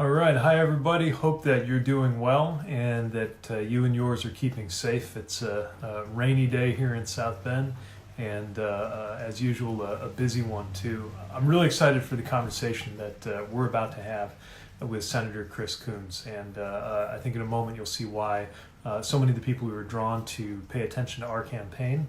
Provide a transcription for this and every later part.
All right. Hi, everybody. Hope that you're doing well and that you and yours are keeping safe. It's a rainy day here in South Bend, and as usual, a busy one, too. I'm really excited for the conversation that we're about to have with Senator Chris Coons. And I think in a moment you'll see why so many of the people who are drawn to pay attention to our campaign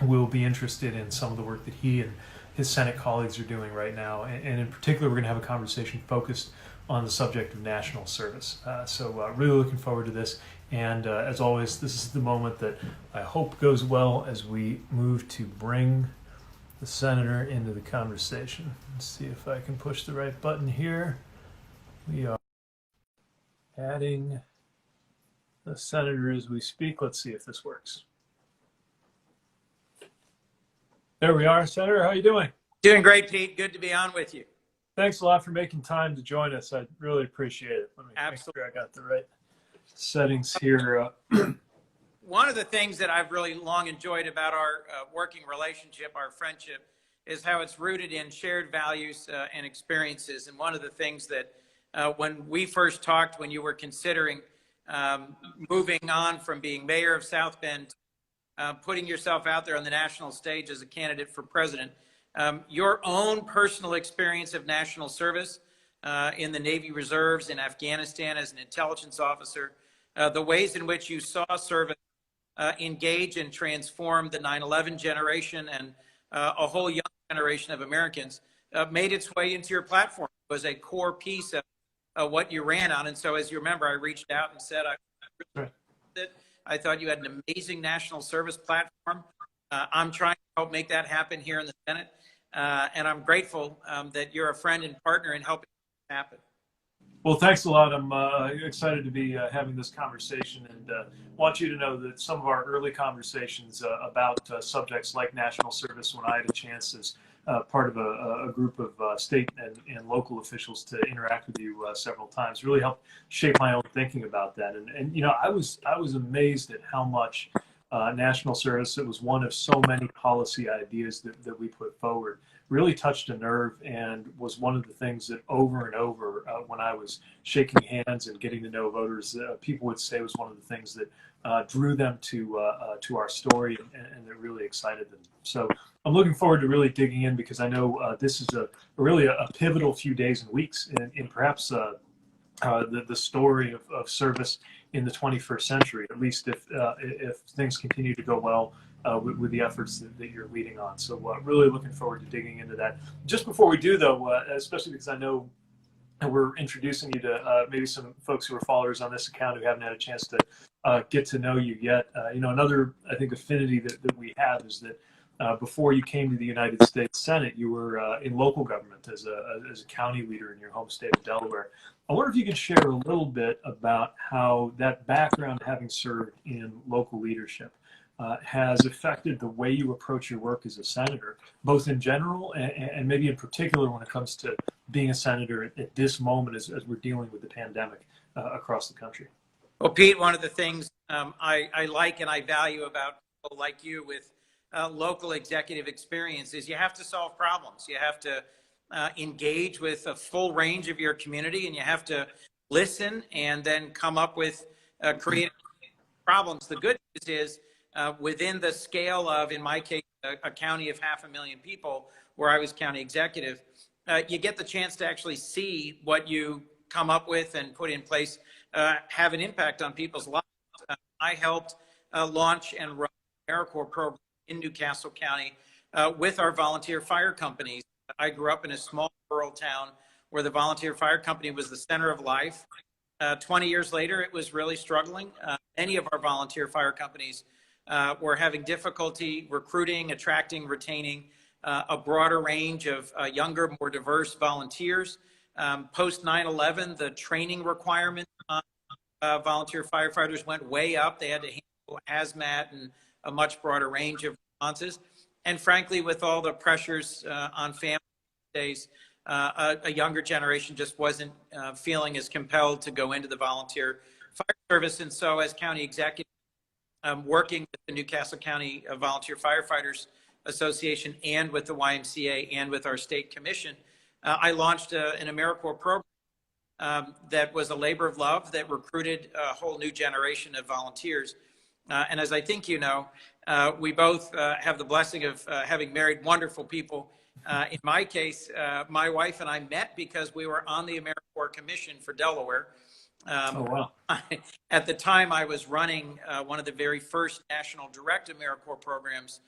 will be interested in some of the work that he and his Senate colleagues are doing right now. And in particular, we're going to have a conversation focused on the subject of national service. So really looking forward to this. And as always, this is the moment that I hope goes well as we move to bring the senator into the conversation. Let's see if I can push the right button here. We are adding the senator as we speak. Let's see if this works. There we are. Senator, how are you doing? Doing great, Pete. Good to be on with you. Thanks a lot for making time to join us. I really appreciate it. Let me Absolutely. make sure I got the right settings here. One of the things that I've really long enjoyed about our working relationship, our friendship, is how it's rooted in shared values and experiences. And one of the things that when we first talked, when you were considering moving on from being mayor of South Bend, putting yourself out there on the national stage as a candidate for president, your own personal experience of national service in the Navy Reserves in Afghanistan as an intelligence officer, the ways in which you saw service engage and transform the 9/11 generation and a whole young generation of Americans made its way into your platform. It was a core piece of what you ran on. And so, as you remember, I reached out and said, I thought you had an amazing national service platform. I'm trying to help make that happen here in the Senate. And I'm grateful that you're a friend and partner in helping it happen. Well, thanks a lot. I'm excited to be having this conversation, and want you to know that some of our early conversations about subjects like national service, when I had a chance as part of a group of state and local officials to interact with you several times, really helped shape my own thinking about that. And you know, I was amazed at how much national service, it was one of so many policy ideas that we put forward, really touched a nerve, and was one of the things that over and over when I was shaking hands and getting to know voters, people would say was one of the things that drew them to our story, and that really excited them. So I'm looking forward to really digging in, because I know this is really a pivotal few days and weeks in perhaps the story of service in the 21st century, at least if things continue to go well with the efforts that you're leading on. So really looking forward to digging into that. Just before we do, though, especially because I know we're introducing you to maybe some folks who are followers on this account who haven't had a chance to get to know you yet. You know, another, I think, affinity that we have is that before you came to the United States Senate, you were in local government as a county leader in your home state of Delaware. I wonder if you could share a little bit about how that background, having served in local leadership, has affected the way you approach your work as a senator, both in general and maybe in particular when it comes to being a senator at this moment as we're dealing with the pandemic across the country. Well, Pete, one of the things I like and I value about people like you with local executive experience is you have to solve problems. You have to engage with a full range of your community, and you have to listen and then come up with creative problems. The good news is within the scale of, in my case, a county of 500,000 people where I was county executive, you get the chance to actually see what you come up with and put in place have an impact on people's lives. I helped launch and run the AmeriCorps program in Newcastle County with our volunteer fire companies. I grew up in a small rural town where the volunteer fire company was the center of life. 20 years later, it was really struggling. Many of our volunteer fire companies were having difficulty recruiting, attracting, retaining a broader range of younger, more diverse volunteers. Post 9/11, the training requirements on volunteer firefighters went way up. They had to handle hazmat and a much broader range of responses. And frankly, with all the pressures on families these days, a younger generation just wasn't feeling as compelled to go into the volunteer fire service. And so as county executive, working with the Newcastle County Volunteer Firefighters Association and with the YMCA and with our state commission, I launched an AmeriCorps program that was a labor of love that recruited a whole new generation of volunteers. And as I think you know, we both have the blessing of having married wonderful people. In my case, my wife and I met because we were on the AmeriCorps Commission for Delaware. Oh, wow. At the time, I was running one of the very first national direct AmeriCorps programs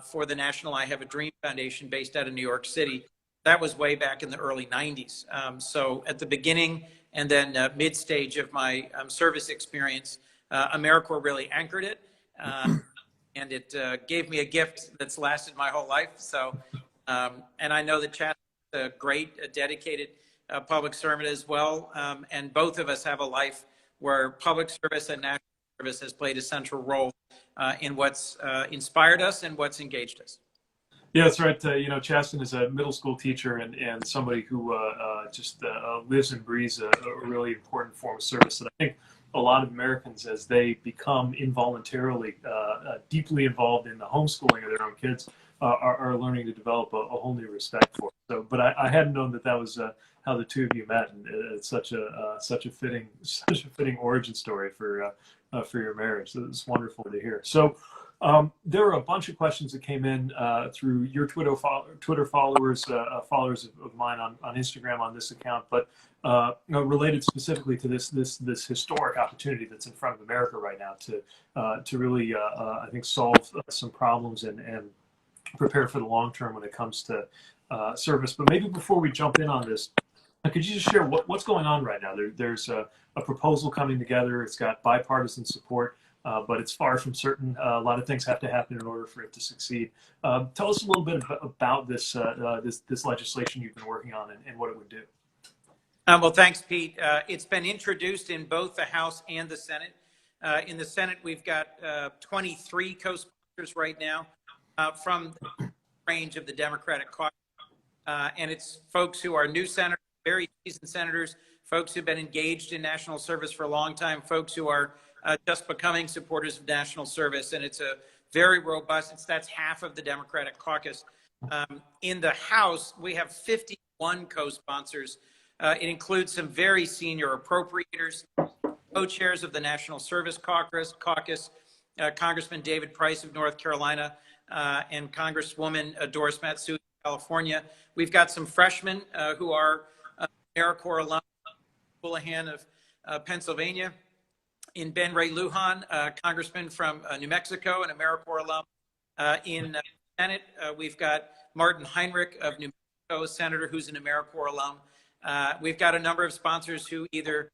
for the National I Have a Dream Foundation based out of New York City. That was way back in the early 90s. So at the beginning and then mid-stage of my service experience, AmeriCorps really anchored it. And it gave me a gift that's lasted my whole life. So, and I know that Chad is a great, dedicated public servant as well. And both of us have a life where public service and national service has played a central role in what's inspired us and what's engaged us. Yeah, that's right. Chasten is a middle school teacher and somebody who just lives and breathes a really important form of service. And I think a lot of Americans, as they become involuntarily deeply involved in the homeschooling of their own kids, are learning to develop a whole new respect for it. So, but I hadn't known that was how the two of you met, and it's such a fitting origin story for your marriage. So it's wonderful to hear. So. There were a bunch of questions that came in through your Twitter followers, followers of mine on Instagram on this account, but related specifically to this historic opportunity that's in front of America right now to really I think solve some problems and prepare for the long term when it comes to service. But maybe before we jump in on this, could you just share what's going on right now? There's a proposal coming together. It's got bipartisan support. But it's far from certain. A lot of things have to happen in order for it to succeed. Tell us a little bit about this legislation you've been working on and what it would do. Well, thanks, Pete. It's been introduced in both the House and the Senate. In the Senate, we've got 23 co-sponsors right now from the range of the Democratic caucus. And it's folks who are new senators, very seasoned senators, folks who've been engaged in national service for a long time, folks who are just becoming supporters of national service. And it's a very robust, that's half of the Democratic caucus. In the House, we have 51 co-sponsors. It includes some very senior appropriators, co-chairs of the National Service Caucus, Congressman David Price of North Carolina, and Congresswoman Doris Matsui of California. We've got some freshmen who are AmeriCorps alum, Houlihan of Pennsylvania, in Ben Ray Lujan, congressman from New Mexico, an AmeriCorps alum. In the Senate, we've got Martin Heinrich of New Mexico, a senator who's an AmeriCorps alum. We've got a number of sponsors who either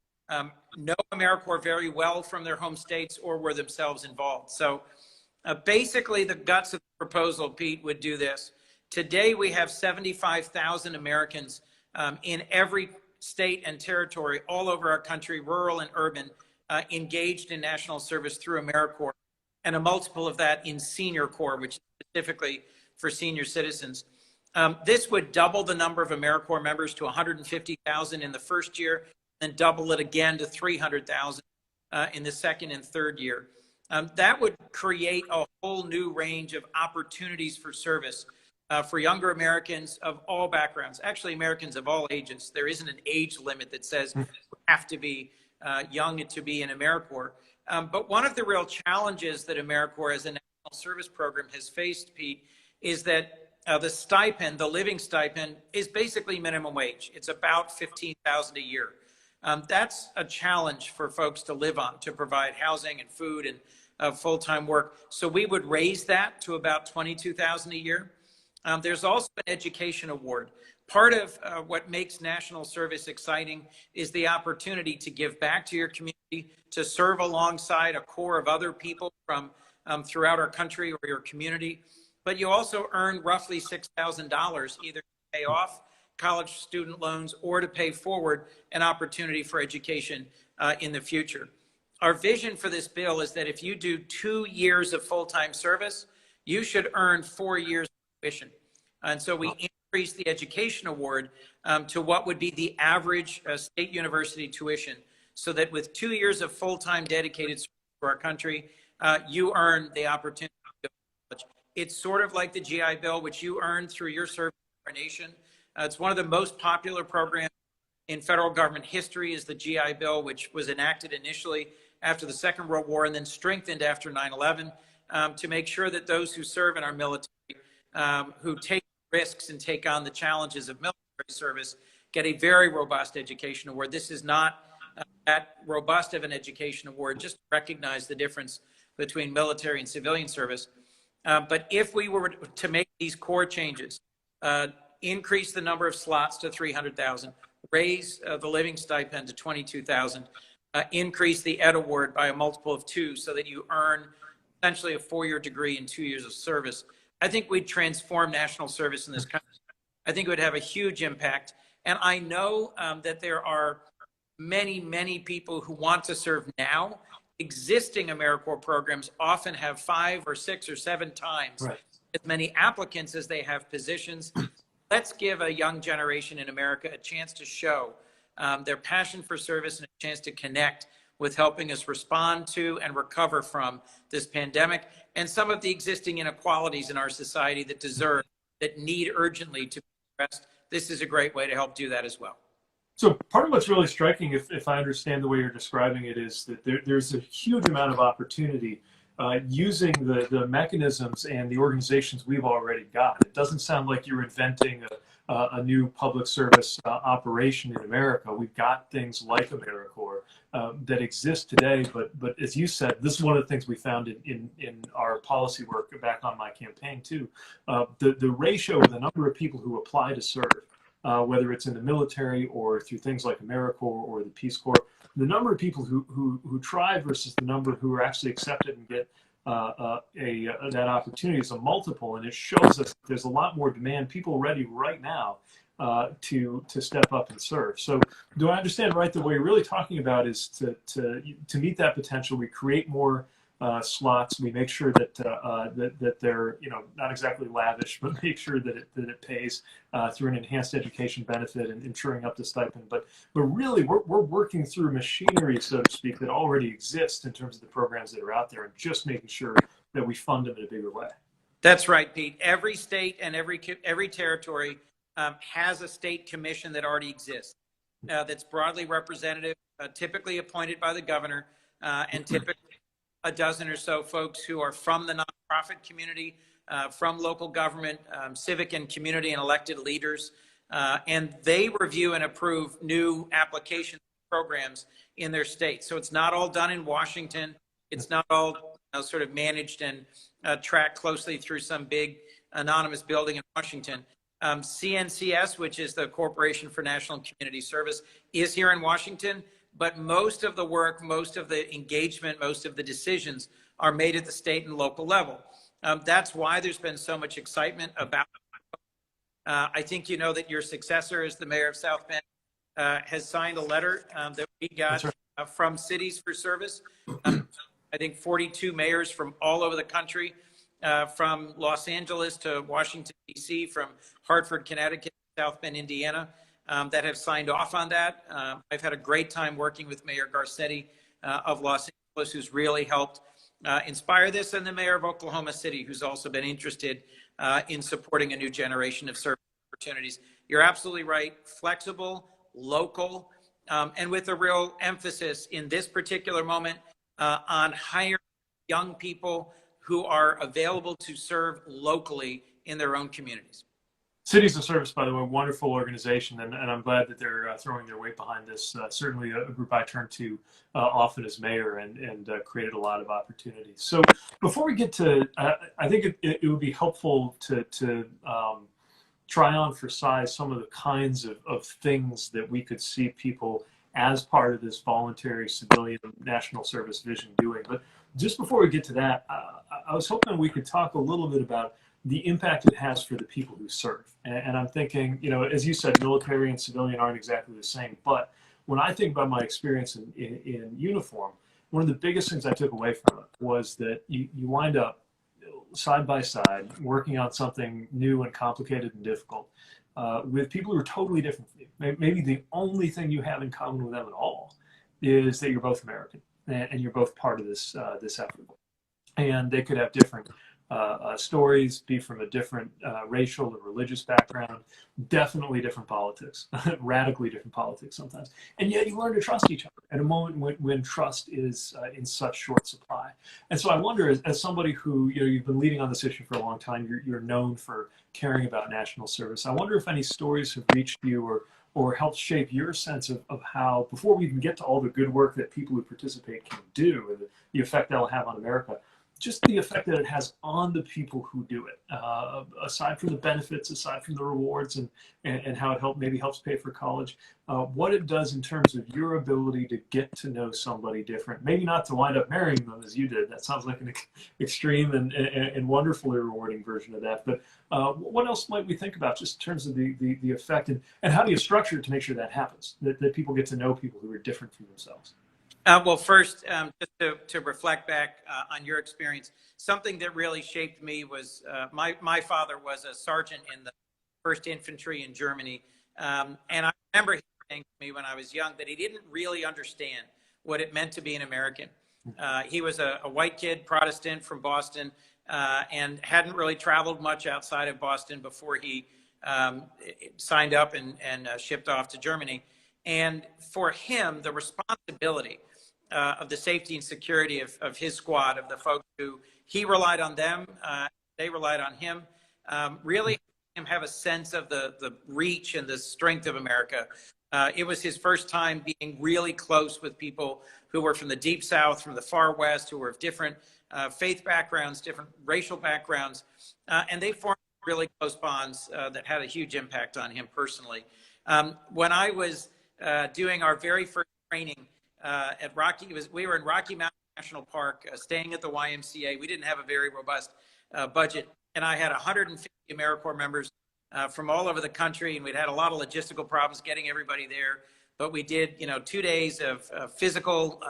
know AmeriCorps very well from their home states or were themselves involved. So basically the guts of the proposal, Pete, would do this. Today we have 75,000 Americans in every state and territory all over our country, rural and urban, engaged in national service through AmeriCorps, and a multiple of that in Senior Corps, which is specifically for senior citizens. This would double the number of AmeriCorps members to 150,000 in the first year, and double it again to 300,000 in the second and third year. That would create a whole new range of opportunities for service for younger Americans of all backgrounds, actually Americans of all ages. There isn't an age limit that says you have to be young to be in AmeriCorps. But one of the real challenges that AmeriCorps as a national service program has faced, Pete, is that the stipend, the living stipend, is basically minimum wage. It's about $15,000 a year. That's a challenge for folks to live on, to provide housing and food and full-time work. So we would raise that to about $22,000 a year. There's also an education award. Part of what makes national service exciting is the opportunity to give back to your community, to serve alongside a core of other people from throughout our country or your community. But you also earn roughly $6,000 either to pay off college student loans or to pay forward an opportunity for education in the future. Our vision for this bill is that if you do 2 years of full-time service, you should earn 4 years of tuition. And so we increase the education award to what would be the average state university tuition, so that with 2 years of full-time dedicated service to our country, you earn the opportunity to go to college. It's sort of like the GI Bill, which you earned through your service to our nation. It's one of the most popular programs in federal government history is the GI Bill, which was enacted initially after the Second World War and then strengthened after 9/11, to make sure that those who serve in our military, who take risks and take on the challenges of military service, get a very robust education award. This is not that robust of an education award, just to recognize the difference between military and civilian service. But if we were to make these core changes, increase the number of slots to 300,000, raise the living stipend to 22,000, increase the Ed Award by a multiple of 2 so that you earn essentially a 4-year degree in 2 years of service, I think we'd transform national service in this country. I think it would have a huge impact. And I know that there are many, many people who want to serve now. Existing AmeriCorps programs often have 5 or 6 or 7 times as many applicants as they have positions. Let's give a young generation in America a chance to show their passion for service and a chance to connect with helping us respond to and recover from this pandemic and some of the existing inequalities in our society that need urgently to be addressed. This is a great way to help do that as well. So part of what's really striking, if I understand the way you're describing it, is that there's a huge amount of opportunity using the mechanisms and the organizations we've already got. It doesn't sound like you're inventing a new public service operation in America. We've got things like AmeriCorps that exist today, but as you said, this is one of the things we found in our policy work back on my campaign too. The ratio of the number of people who apply to serve, whether it's in the military or through things like AmeriCorps or the Peace Corps, the number of people who try versus the number who are actually accepted and get that opportunity is a multiple, and it shows us there's a lot more demand, people ready right now to step up and serve. So do I understand right that what you're really talking about is to meet that potential, we create more slots, we make sure that that they're not exactly lavish, but make sure that it pays through an enhanced education benefit and insuring up the stipend. But really we're working through machinery, so to speak, that already exists in terms of the programs that are out there, and just making sure that we fund them in a bigger way. That's right, Pete. Every state and every territory has a state commission that already exists, that's broadly representative, typically appointed by the governor, and typically a dozen or so folks who are from the nonprofit community, from local government, civic and community and elected leaders, and they review and approve new application programs in their state. So it's not all done in Washington. It's not all sort of managed and tracked closely through some big anonymous building in Washington. CNCS, which is the Corporation for National and Community Service, is here in Washington. But most of the work, most of the engagement, most of the decisions are made at the state and local level. That's why there's been so much excitement about it. I think you know that your successor as the mayor of South Bend has signed a letter that we got from Cities for Service. I think 42 mayors from all over the country, from Los Angeles to Washington, D.C., from Hartford, Connecticut, South Bend, Indiana, that have signed off on that. I've had a great time working with Mayor Garcetti of Los Angeles, who's really helped inspire this, and the mayor of Oklahoma City, who's also been interested in supporting a new generation of service opportunities. You're absolutely right. Flexible, local, and with a real emphasis in this particular moment on hiring young people who are available to serve locally in their own communities. Cities of Service, by the way, wonderful organization, and I'm glad that they're throwing their weight behind this. Certainly a group I turn to often as mayor, and created a lot of opportunities. So before we get to, I think it would be helpful to try on for size some of the kinds of things that we could see people as part of this voluntary civilian national service vision doing. But just before we get to that, I was hoping we could talk a little bit about the impact it has for the people who serve. And I'm thinking, as you said, military and civilian aren't exactly the same. But when I think about my experience in uniform, one of the biggest things I took away from it was that you wind up side by side working on something new and complicated and difficult with people who are totally different from you. Maybe the only thing you have in common with them at all is that you're both American and you're both part of this effort. And they could have different stories, be from a different racial or religious background, definitely different politics, radically different politics sometimes. And yet you learn to trust each other at a moment when trust is in such short supply. And so I wonder, as somebody who, you've been leading on this issue for a long time, you're known for caring about national service. I wonder if any stories have reached you or helped shape your sense of how, before we even get to all the good work that people who participate can do and the effect that'll have on America, just the effect that it has on the people who do it, aside from the benefits, aside from the rewards and how it maybe helps pay for college, what it does in terms of your ability to get to know somebody different, maybe not to wind up marrying them as you did. That sounds like an extreme and wonderfully rewarding version of that. But what else might we think about just in terms of the effect and how do you structure it to make sure that happens, that people get to know people who are different from themselves? Well, first, just to reflect back on your experience, something that really shaped me was my father was a sergeant in the 1st Infantry in Germany. And I remember him saying to me when I was young that he didn't really understand what it meant to be an American. He was a white kid, Protestant from Boston, and hadn't really traveled much outside of Boston before he signed up and shipped off to Germany. And for him, the responsibility of the safety and security of his squad, of the folks who he relied on them, they relied on him, really helped him have a sense of the reach and the strength of America. It was his first time being really close with people who were from the Deep South, from the Far West, who were of different faith backgrounds, different racial backgrounds, and they formed really close bonds that had a huge impact on him personally. When I was doing our very first training at we were in Rocky Mountain National Park, staying at the YMCA. We didn't have a very robust budget, and I had 150 AmeriCorps members from all over the country, and we'd had a lot of logistical problems getting everybody there. But we did, 2 days of physical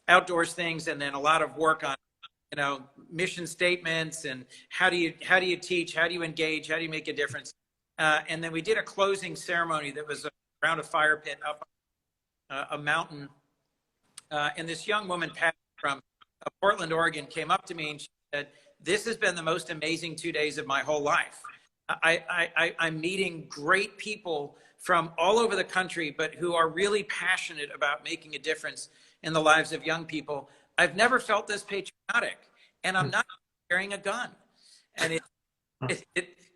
outdoors things, and then a lot of work on, mission statements and how do you teach, how do you engage, how do you make a difference, and then we did a closing ceremony that was around a fire pit up a mountain. And this young woman, Pat, from Portland, Oregon, came up to me and she said, "This has been the most amazing 2 days of my whole life. I'm meeting great people from all over the country, but who are really passionate about making a difference in the lives of young people. I've never felt this patriotic, and I'm not carrying a gun." And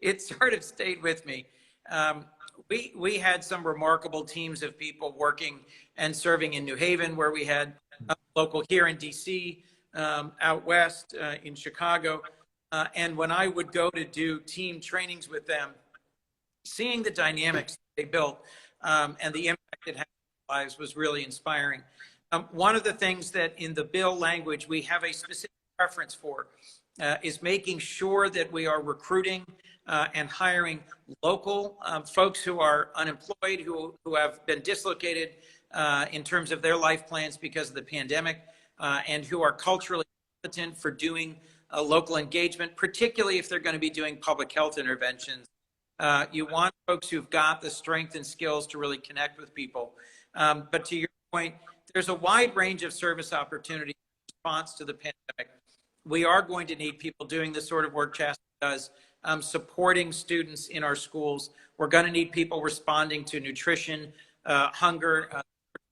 it sort of stayed with me. We had some remarkable teams of people working and serving in New Haven, where we had local here in DC, out west in Chicago. And when I would go to do team trainings with them, seeing the dynamics they built and the impact it had on their lives was really inspiring. One of the things that in the bill language we have a specific preference for is making sure that we are recruiting and hiring local folks who are unemployed, who have been dislocated in terms of their life plans because of the pandemic, and who are culturally competent for doing local engagement, particularly if they're going to be doing public health interventions. You want folks who've got the strength and skills to really connect with people. But to your point, there's a wide range of service opportunities in response to the pandemic. We are going to need people doing the sort of work Chastity does, supporting students in our schools. We're going to need people responding to nutrition, hunger,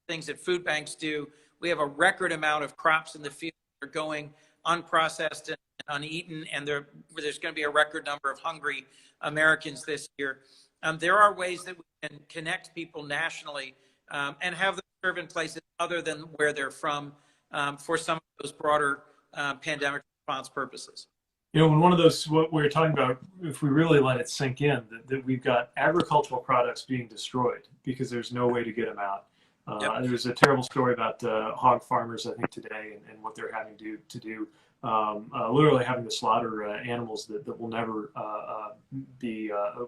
things that food banks do. We have a record amount of crops in the field that are going unprocessed and uneaten, and there's going to be a record number of hungry Americans this year. There are ways that we can connect people nationally and have them serve in places other than where they're from for some of those broader pandemic response purposes. When one of those, what we were talking about, if we really let it sink in, that we've got agricultural products being destroyed because there's no way to get them out. Yep. There's a terrible story about hog farmers, I think, today and what they're having to do, literally having to slaughter animals that will never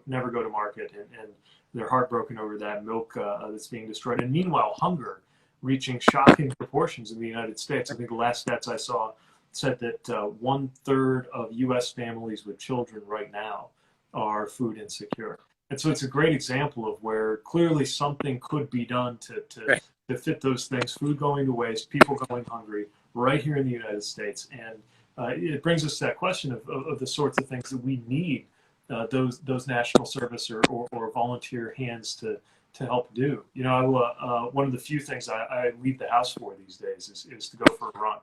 never go to market, and they're heartbroken over that milk that's being destroyed. And meanwhile, hunger reaching shocking proportions in the United States. I think the last stats I saw said that 1/3 of U.S. families with children right now are food insecure. And so it's a great example of where clearly something could be done to fit those things, food going to waste, people going hungry right here in the United States. And it brings us to that question of the sorts of things that we need those national service or volunteer hands to help do. You know, one of the few things I leave the house for these days is to go for a run.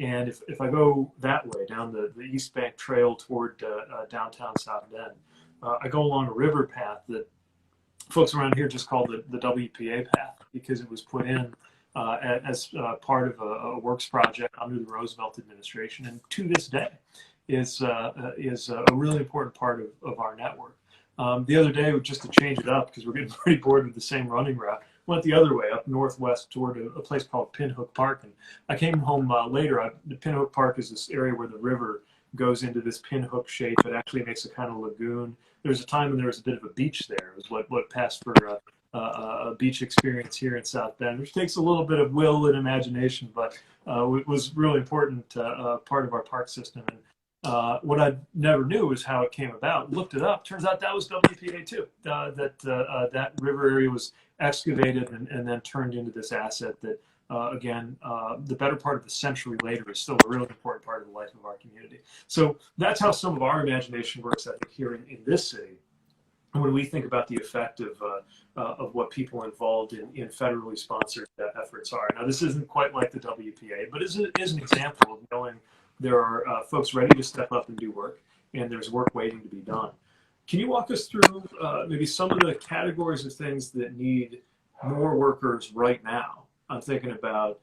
And if I go that way down the East Bank Trail toward downtown South Bend, I go along a river path that folks around here just call the WPA path because it was put in as part of a works project under the Roosevelt administration, and to this day is a really important part of our network. The other day, just to change it up, because we're getting pretty bored with the same running route, went the other way up northwest toward a place called Pinhook Park. And I came home later. The Pinhook Park is this area where the river goes into this pinhook shape. It actually makes a kind of lagoon. There was a time when there was a bit of a beach there. It was what passed for a beach experience here in South Bend, which takes a little bit of will and imagination, but it was really important part of our park system. And what I never knew was how it came about. Looked it up. Turns out that was WPA too. That river area was excavated and then turned into this asset that, again, the better part of a century later is still a really important part of the life of our community. So that's how some of our imagination works, I think, here in this city. And when we think about the effect of what people involved in federally sponsored efforts are. Now, this isn't quite like the WPA, but it is an example of knowing there are folks ready to step up and do work, and there's work waiting to be done. Can you walk us through maybe some of the categories of things that need more workers right now? I'm thinking about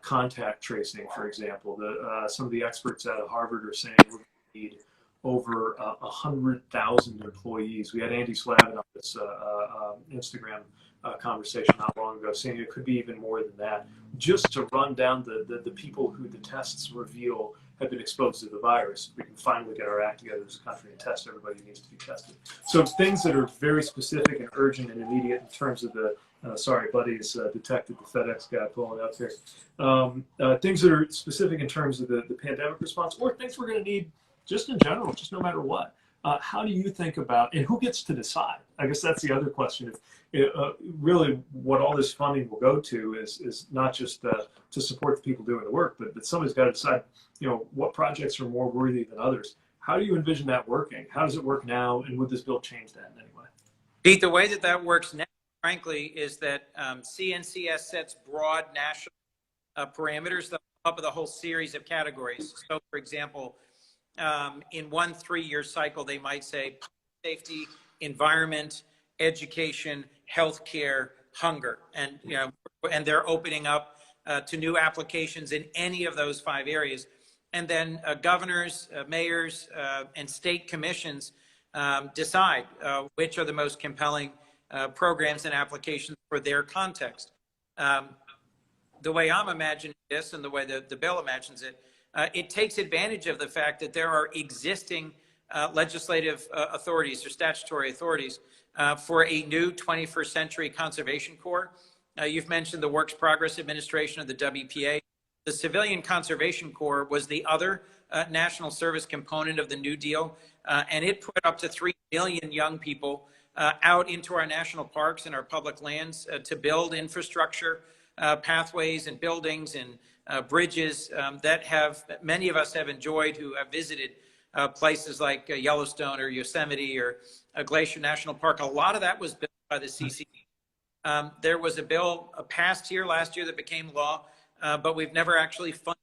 contact tracing, for example. Some of the experts out of Harvard are saying we need over 100,000 employees. We had Andy Slavin on this Instagram conversation not long ago, saying it could be even more than that, just to run down the people who the tests reveal have been exposed to the virus. We can finally get our act together as a country and test everybody who needs to be tested. So things that are very specific and urgent and immediate in terms of the, sorry, Buddy's detected the FedEx guy pulling up here. Things that are specific in terms of the pandemic response, or things we're going to need just in general, just no matter what. How do you think about, and who gets to decide? I guess that's the other question. Really, what all this funding will go to is not just to support the people doing the work, but somebody's got to decide, what projects are more worthy than others. How do you envision that working? How does it work now, and would this bill change that in any way? Pete, the way that works now, frankly, is that CNCS sets broad national parameters that come up with a whole series of categories. So, for example, in 1 3-year cycle, they might say public safety, environment, education, healthcare, hunger, and and they're opening up to new applications in any of those 5 areas. And then governors, mayors, and state commissions decide which are the most compelling programs and applications for their context. The way I'm imagining this, and the way the bill imagines it, it takes advantage of the fact that there are existing legislative authorities or statutory authorities for a new 21st Century Conservation Corps. You've mentioned the Works Progress Administration of the WPA. The Civilian Conservation Corps was the other national service component of the New Deal, and it put up to 3 million young people out into our national parks and our public lands to build infrastructure, pathways and buildings and bridges that many of us have enjoyed who have visited places like Yellowstone or Yosemite or Glacier National Park. A lot of that was built by the CCC. There was a bill passed here last year that became law, but we've never actually funded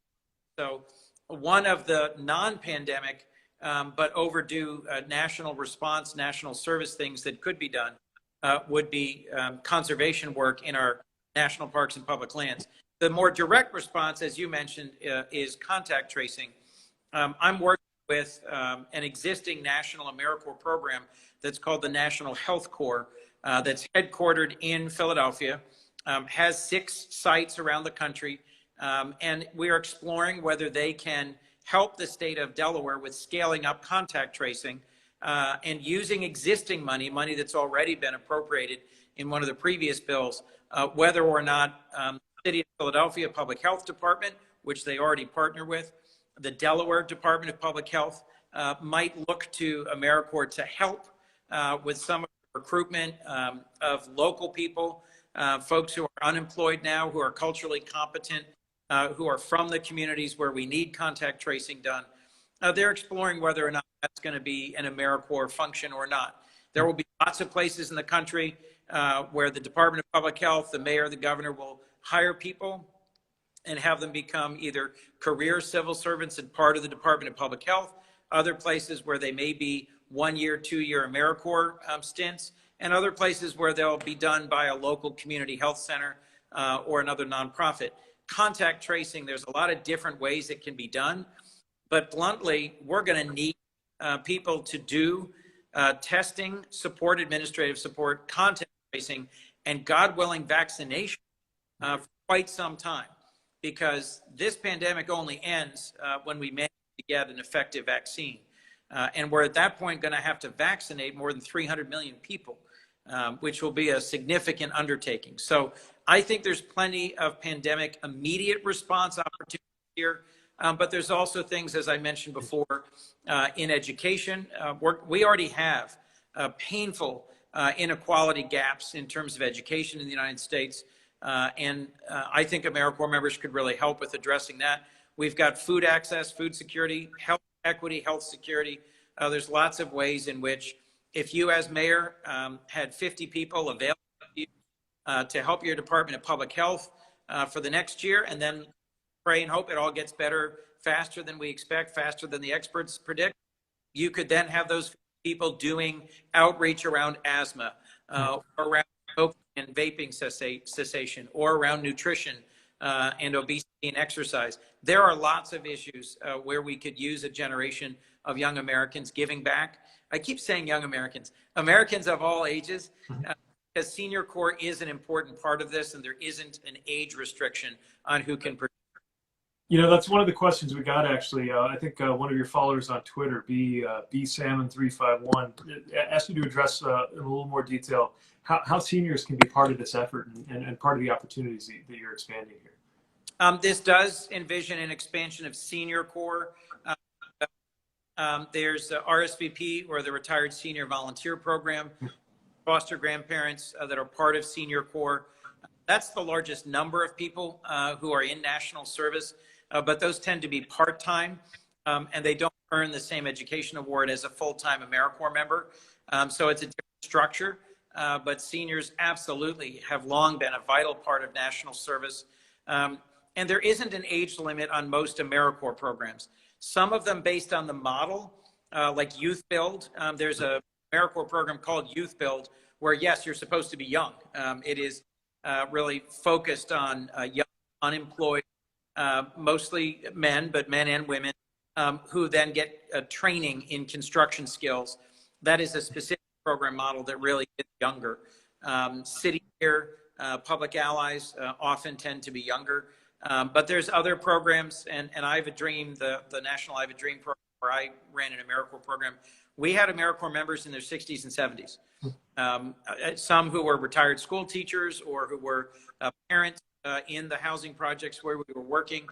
it. So one of the non-pandemic but overdue national response, national service things that could be done would be conservation work in our national parks and public lands. The more direct response, as you mentioned, is contact tracing. I'm working with an existing national AmeriCorps program that's called the National Health Corps, that's headquartered in Philadelphia, has 6 sites around the country, and we are exploring whether they can help the state of Delaware with scaling up contact tracing and using existing money that's already been appropriated in one of the previous bills, whether or not the City of Philadelphia Public Health Department, which they already partner with, the Delaware Department of Public Health might look to AmeriCorps to help with some of the recruitment of local people, folks who are unemployed now, who are culturally competent, who are from the communities where we need contact tracing done. They're exploring whether or not that's going to be an AmeriCorps function or not. There will be lots of places in the country where the Department of Public Health, the mayor, the governor will hire people and have them become either career civil servants and part of the Department of Public Health, other places where they may be 1 year, 2 year AmeriCorps stints, and other places where they'll be done by a local community health center or another nonprofit. Contact tracing, there's a lot of different ways it can be done, but bluntly, we're going to need people to do testing, support, administrative support, contact tracing, and God willing, vaccination for quite some time, because this pandemic only ends when we manage to get an effective vaccine. And we're at that point going to have to vaccinate more than 300 million people, which will be a significant undertaking. So I think there's plenty of pandemic immediate response opportunities here. But there's also things, as I mentioned before, in education. We already have painful inequality gaps in terms of education in the United States. And I think AmeriCorps members could really help with addressing that. We've got food access, food security, health equity, health security. There's lots of ways in which, if you as mayor had 50 people available to you to help your Department of Public Health for the next year, and then pray and hope it all gets better faster than we expect, faster than the experts predict, you could then have those people doing outreach around asthma, around smoking and vaping cessation, or around nutrition and obesity and exercise. There are lots of issues where we could use a generation of young Americans giving back. I keep saying young Americans, Americans of all ages, because Senior Corps is an important part of this, and there isn't an age restriction on who can participate. You know, that's one of the questions we got, actually. I think one of your followers on Twitter, bsalmon351, asked you to address in a little more detail how seniors can be part of this effort and part of the opportunities that you're expanding here. This does envision an expansion of Senior Corps. There's RSVP, or the Retired Senior Volunteer Program, foster grandparents that are part of Senior Corps. That's the largest number of people who are in national service. But those tend to be part-time, and they don't earn the same education award as a full-time AmeriCorps member. So it's a different structure, but seniors absolutely have long been a vital part of national service. And there isn't an age limit on most AmeriCorps programs. Some of them based on the model, like Youth Build. There's a AmeriCorps program called Youth Build, where yes, you're supposed to be young. It is really focused on young, unemployed, mostly men, but men and women, who then get training in construction skills. That is a specific program model that really is younger. City here, public allies often tend to be younger. But there's other programs, and I Have a Dream, the National I Have a Dream program, where I ran an AmeriCorps program. We had AmeriCorps members in their 60s and 70s. Some who were retired school teachers or who were parents in the housing projects where we were working,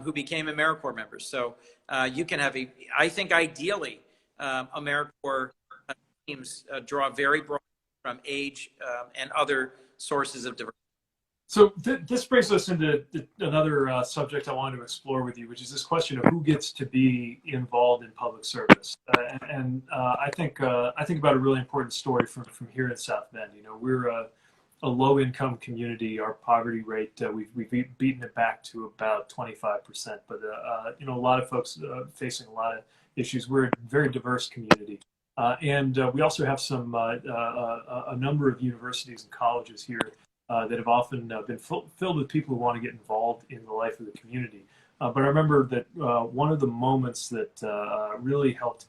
who became AmeriCorps members. So you can have I think ideally, AmeriCorps teams draw very broad from age and other sources of diversity. So this brings us into another subject I wanted to explore with you, which is this question of who gets to be involved in public service. I think about a really important story from here in South Bend. You know, we're a low-income community. Our poverty rate, we've beaten it back to about 25%. But you know, a lot of folks facing a lot of issues. We're a very diverse community, and we also have a number of universities and colleges here that have often been filled with people who want to get involved in the life of the community. But I remember that one of the moments that really helped,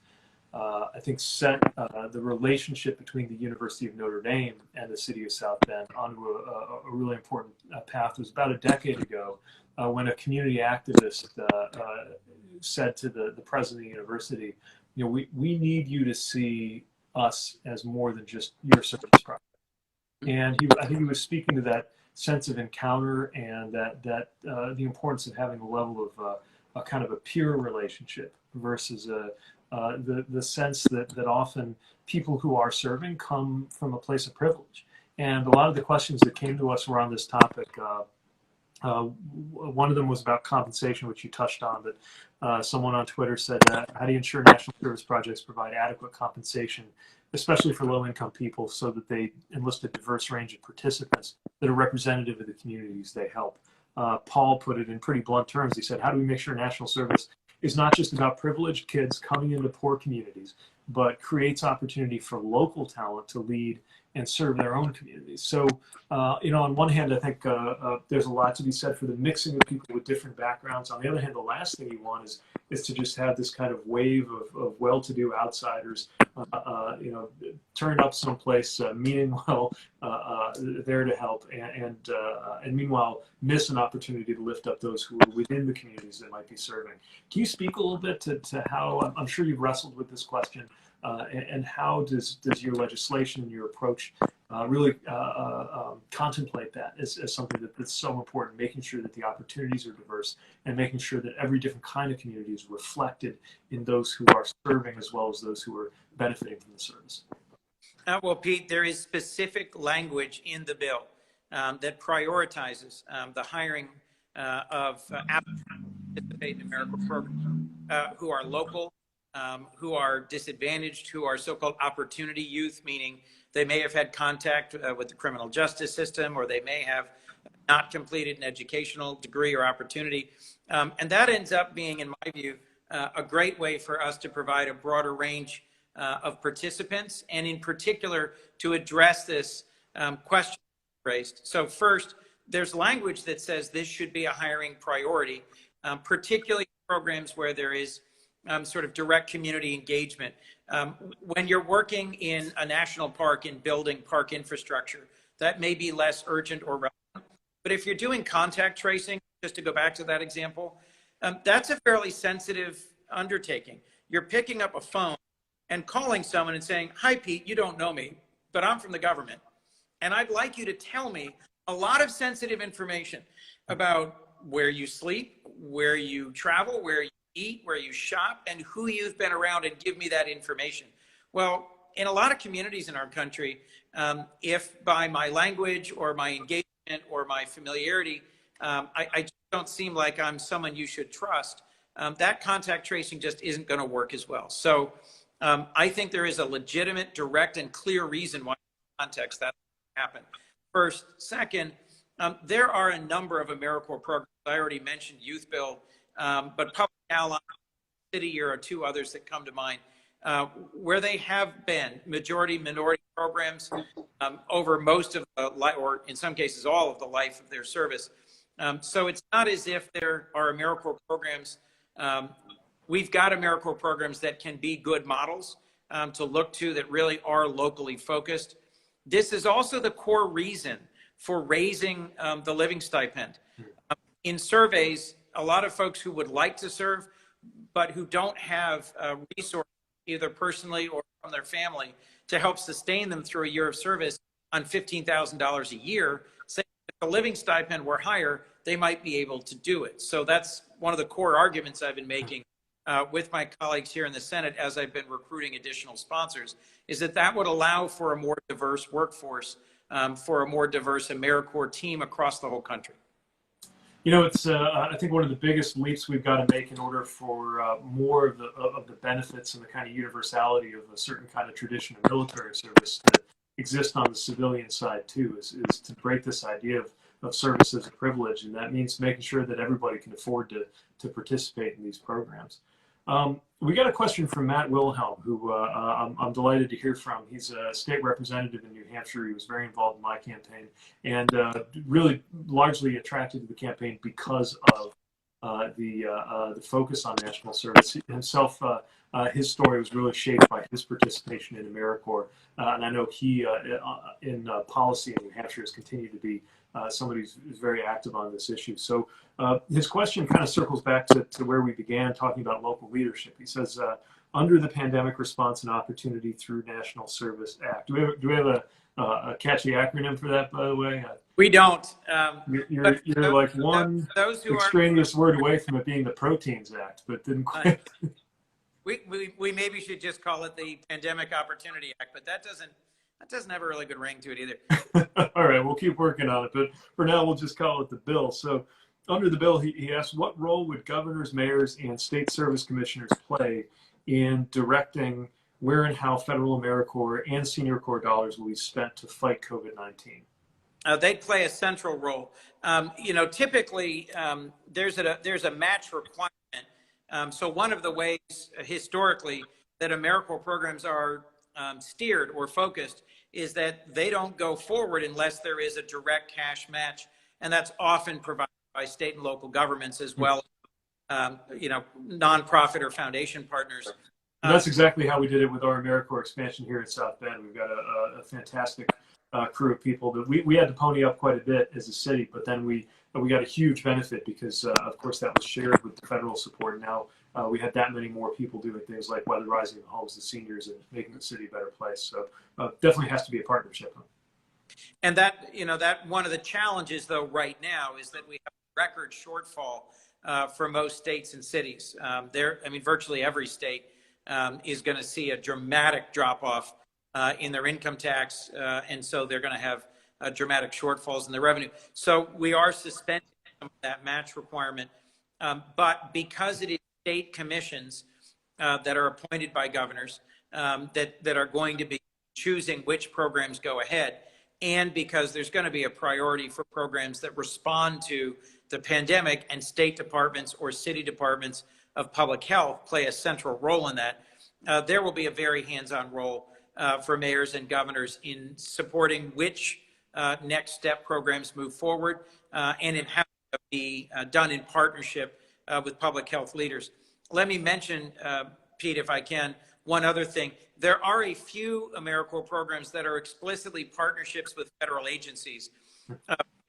I think, set the relationship between the University of Notre Dame and the city of South Bend onto a really important path was about a decade ago, when a community activist said to the president of the university, you know, we need you to see us as more than just your service project. And I think he was speaking to that sense of encounter and that the importance of having a level of a kind of a peer relationship versus the sense that often people who are serving come from a place of privilege. And a lot of the questions that came to us were on this topic. One of them was about compensation, which you touched on, but someone on Twitter said, how do you ensure national service projects provide adequate compensation, especially for low-income people, so that they enlist a diverse range of participants that are representative of the communities they help? Paul put it in pretty blunt terms. He said, how do we make sure national service is not just about privileged kids coming into poor communities, but creates opportunity for local talent to lead and serve their own communities? So, on one hand, I think there's a lot to be said for the mixing of people with different backgrounds. On the other hand, the last thing you want is to just have this kind of wave of well-to-do outsiders, turned up someplace, meaning well, there to help, and meanwhile miss an opportunity to lift up those who are within the communities that might be serving. Can you speak a little bit to how, I'm sure you've wrestled with this question, and how does your legislation and your approach really contemplate that as something that's so important, making sure that the opportunities are diverse and making sure that every different kind of community is reflected in those who are serving as well as those who are benefiting from the service? Well, Pete, there is specific language in the bill that prioritizes the hiring of applicants to participate in AmeriCorps programs who are local, who are disadvantaged, who are so-called opportunity youth, meaning they may have had contact with the criminal justice system, or they may have not completed an educational degree or opportunity. And that ends up being, in my view, a great way for us to provide a broader range of participants, and in particular to address this question raised. So first, there's language that says this should be a hiring priority, particularly programs where there is sort of direct community engagement. When you're working in a national park and building park infrastructure, that may be less urgent or relevant. But if you're doing contact tracing, just to go back to that example, that's a fairly sensitive undertaking. You're picking up a phone and calling someone and saying, hi, Pete, you don't know me, but I'm from the government. And I'd like you to tell me a lot of sensitive information about where you sleep, where you travel, where you eat, where you shop, and who you've been around, and give me that information. Well, in a lot of communities in our country, if by my language or my engagement or my familiarity, I just don't seem like I'm someone you should trust, that contact tracing just isn't going to work as well. So I think there is a legitimate, direct, and clear reason why in context that happened. First. Second, there are a number of AmeriCorps programs. I already mentioned Youth Build, but Public Ally, City Year are two others that come to mind, where they have been majority minority programs over most of the life, or in some cases all of the life of their service. So it's not as if there are AmeriCorps programs. We've got AmeriCorps programs that can be good models to look to, that really are locally focused. This is also the core reason for raising the living stipend. In surveys, a lot of folks who would like to serve, but who don't have resources, either personally or from their family, to help sustain them through a year of service on $15,000 a year, say if the living stipend were higher, they might be able to do it. So that's one of the core arguments I've been making with my colleagues here in the Senate as I've been recruiting additional sponsors, is that that would allow for a more diverse workforce, for a more diverse AmeriCorps team across the whole country. You know, it's I think one of the biggest leaps we've got to make in order for more of the benefits and the kind of universality of a certain kind of tradition of military service to exist on the civilian side too, is to break this idea of service as a privilege, and that means making sure that everybody can afford to participate in these programs. We got a question from Matt Wilhelm, who I'm delighted to hear from. He's a state representative in New Hampshire. He was very involved in my campaign, and really largely attracted to the campaign because of the focus on national service. Himself, his story was really shaped by his participation in AmeriCorps, and I know he, in policy in New Hampshire, has continued to be somebody who's very active on this issue. So his question kind of circles back to where we began, talking about local leadership. He says, under the Pandemic Response and Opportunity Through National Service Act. Do we have a catchy acronym for that, by the way? We don't. You're like one extraneous word away from it being the Proteins Act, but didn't quite. We maybe should just call it the Pandemic Opportunity Act, but that That doesn't have a really good ring to it either. All right, we'll keep working on it, but for now, we'll just call it the bill. So under the bill, he asked, what role would governors, mayors, and state service commissioners play in directing where and how federal AmeriCorps and Senior Corps dollars will be spent to fight COVID-19? They'd play a central role. Typically, there's a match requirement. So one of the ways historically that AmeriCorps programs are steered or focused is that they don't go forward unless there is a direct cash match, and that's often provided by state and local governments as well as nonprofit or foundation partners. That's exactly how we did it with our AmeriCorps expansion here at South Bend. We've got a fantastic crew of people that we had to pony up quite a bit as a city, but then we got a huge benefit because, of course, that was shared with the federal support. Now we had that many more people doing things like weatherizing the homes of seniors and making the city a better place. So definitely has to be a partnership. And that one of the challenges, though, right now is that we have a record shortfall for most states and cities. Virtually every state is going to see a dramatic drop-off in their income tax, and so they're going to have dramatic shortfalls in their revenue. So we are suspending some of that match requirement, but because it is state commissions that are appointed by governors that are going to be choosing which programs go ahead, and because there's going to be a priority for programs that respond to the pandemic, and state departments or city departments of public health play a central role in that, there will be a very hands-on role for mayors and governors in supporting which next step programs move forward, and in how to be done in partnership with public health leaders. Let me mention, Pete, if I can, one other thing. There are a few AmeriCorps programs that are explicitly partnerships with federal agencies.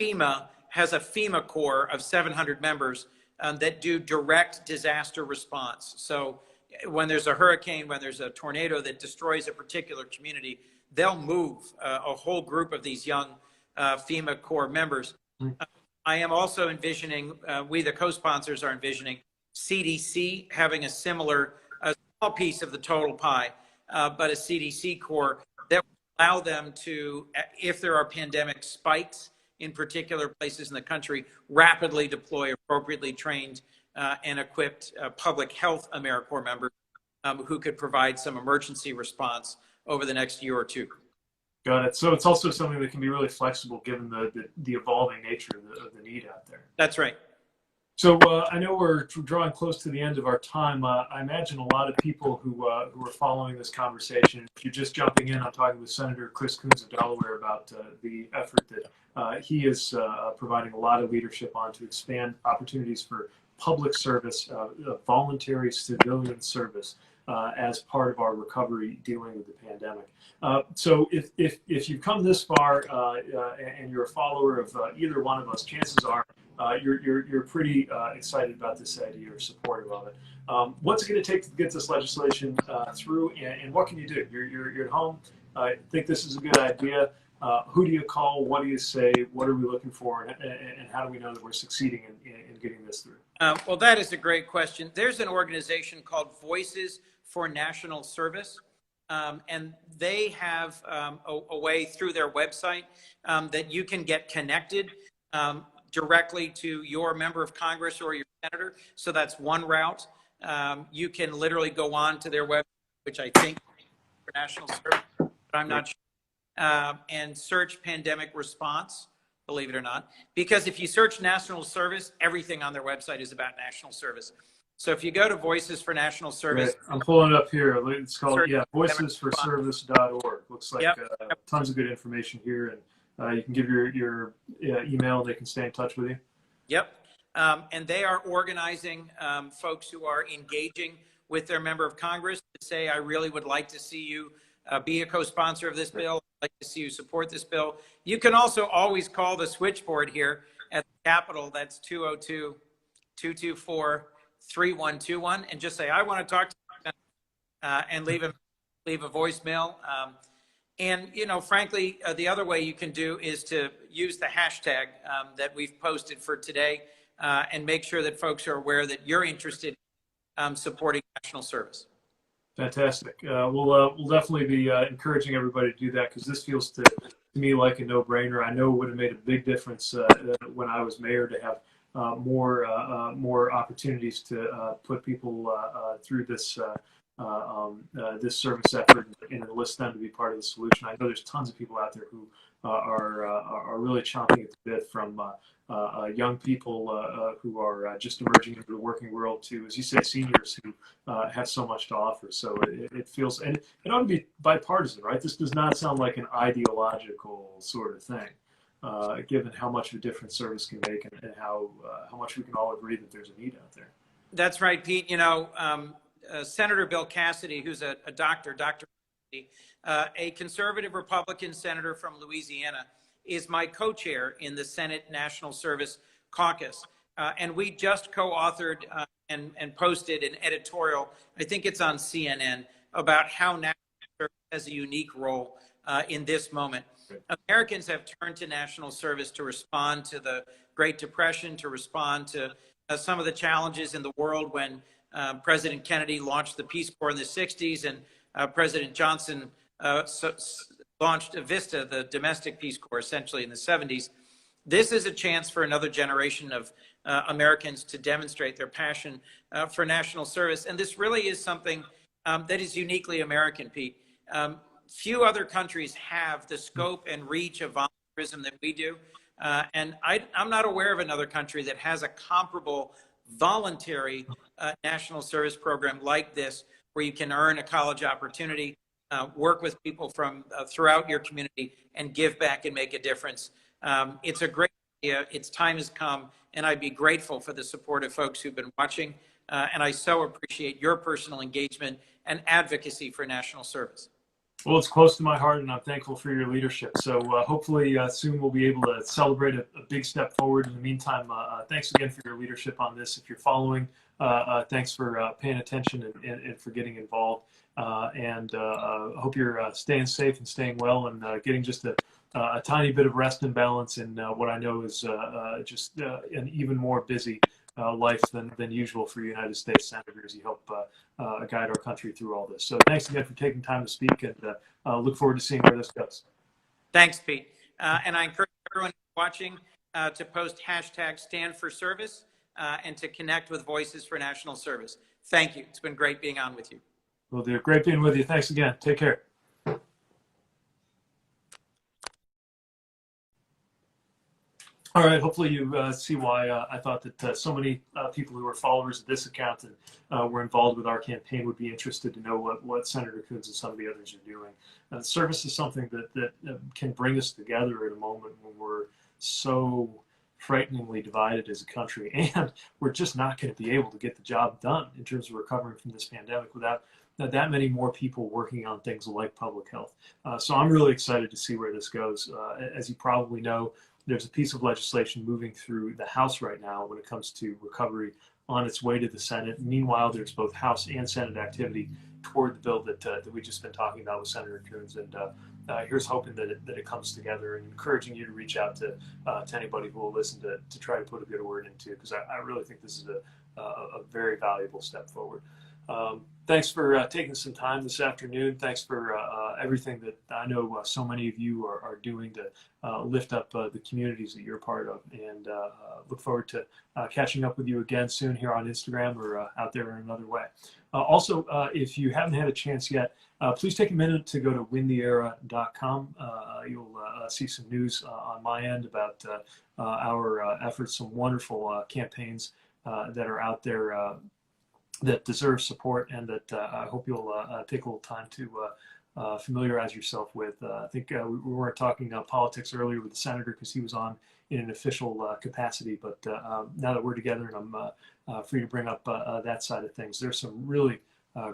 FEMA has a FEMA Corps of 700 members that do direct disaster response. So when there's a hurricane, when there's a tornado that destroys a particular community, they'll move a whole group of these young FEMA Corps members. I am also envisioning, we the co-sponsors are envisioning CDC having a similar, a small piece of the total pie, but a CDC Corps that will allow them to, if there are pandemic spikes in particular places in the country, rapidly deploy appropriately trained and equipped public health AmeriCorps members who could provide some emergency response over the next year or two. Got it. So it's also something that can be really flexible given the evolving nature of the need out there. That's right. So I know we're drawing close to the end of our time. I imagine a lot of people who are following this conversation, if you're just jumping in, I'm talking with Senator Chris Coons of Delaware about the effort that he is providing a lot of leadership on to expand opportunities for public service, voluntary civilian service as part of our recovery dealing with the pandemic. So if you've come this far and you're a follower of either one of us, chances are you're pretty excited about this idea or supportive of it. What's it going to take to get this legislation through, and what can you do? You're at home. I think this is a good idea. Who do you call? What do you say? What are we looking for? And how do we know that we're succeeding in getting this through? Well, that is a great question. There's an organization called Voices for National Service, and they have a way through their website that you can get connected directly to your member of Congress or your senator. So that's one route. You can literally go on to their website, which I think is for National Service, but I'm not sure, and search pandemic response, believe it or not. Because if you search national service, everything on their website is about national service. So if you go to Voices for National Service. Right. I'm pulling it up here. It's called, voicesforservice.org. Looks like tons of good information here. And you can give your email and they can stay in touch with you. Yep. And they are organizing folks who are engaging with their member of Congress to say, I really would like to see you be a co-sponsor of this bill. I'd like to see you support this bill. You can also always call the switchboard here at the Capitol. That's 202-224-3121, and just say, I want to talk to you, and leave a voicemail. And, frankly, the other way you can do is to use the hashtag that we've posted for today and make sure that folks are aware that you're interested in supporting national service. Fantastic. We'll definitely be encouraging everybody to do that because this feels to me like a no-brainer. I know it would have made a big difference when I was mayor to have more opportunities to put people through this service effort and enlist them to be part of the solution. I know there's tons of people out there who are really chomping at the bit, from young people who are just emerging into the working world to, as you say, seniors who have so much to offer. So it feels, and it ought to be bipartisan, right? This does not sound like an ideological sort of thing, given how much of a difference service can make and how much we can all agree that there's a need out there. That's right, Pete. You know, Senator Bill Cassidy, who's a doctor, a conservative Republican senator from Louisiana, is my co-chair in the Senate National Service Caucus. And we just co-authored and posted an editorial, I think it's on CNN, about how national service has a unique role in this moment. Americans have turned to national service to respond to the Great Depression, to respond to some of the challenges in the world when President Kennedy launched the Peace Corps in the 60s and President Johnson launched VISTA, the domestic Peace Corps, essentially in the 70s. This is a chance for another generation of Americans to demonstrate their passion for national service. And this really is something that is uniquely American, Pete. Few other countries have the scope and reach of volunteerism that we do. And I'm not aware of another country that has a comparable voluntary national service program like this, where you can earn a college opportunity, work with people from throughout your community, and give back and make a difference. It's a great idea. Its time has come, and I'd be grateful for the support of folks who've been watching. And I so appreciate your personal engagement and advocacy for national service. Well, it's close to my heart, and I'm thankful for your leadership. So hopefully soon we'll be able to celebrate a big step forward. In the meantime, thanks again for your leadership on this. If you're following, thanks for paying attention and for getting involved. And I hope you're staying safe and staying well, and getting just a tiny bit of rest and balance in what I know is just an even more busy life than usual for United States senators. You help guide our country through all this. So thanks again for taking time to speak, and look forward to seeing where this goes. Thanks, Pete. And I encourage everyone watching to post hashtag Stand for Service and to connect with Voices for National Service. Thank you. It's been great being on with you. Will do. Great being with you. Thanks again. Take care. All right. Hopefully you see why I thought that so many people who are followers of this account and were involved with our campaign would be interested to know what Senator Coons and some of the others are doing. Service is something that can bring us together at a moment when we're so frighteningly divided as a country, and we're just not going to be able to get the job done in terms of recovering from this pandemic without that many more people working on things like public health. So I'm really excited to see where this goes. As you probably know, there's a piece of legislation moving through the House right now when it comes to recovery on its way to the Senate. Meanwhile, there's both House and Senate activity toward the bill that we've just been talking about with Senator Coons. And here's hoping that it comes together, and encouraging you to reach out to anybody who will listen to try to put a good word into, because I really think this is a very valuable step forward. Thanks for taking some time this afternoon. Thanks for everything that I know so many of you are doing to lift up the communities that you're part of, and look forward to catching up with you again soon here on Instagram or out there in another way. Also, if you haven't had a chance yet, please take a minute to go to wintheera.com. You'll see some news on my end about our efforts, some wonderful campaigns that are out there that deserve support, and that I hope you'll take a little time to familiarize yourself with. I think we weren't talking politics earlier with the senator because he was on in an official capacity, but now that we're together and I'm free to bring up that side of things, there's some really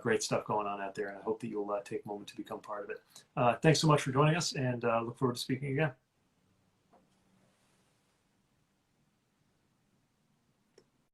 great stuff going on out there, and I hope that you'll take a moment to become part of it. Thanks so much for joining us, and look forward to speaking again.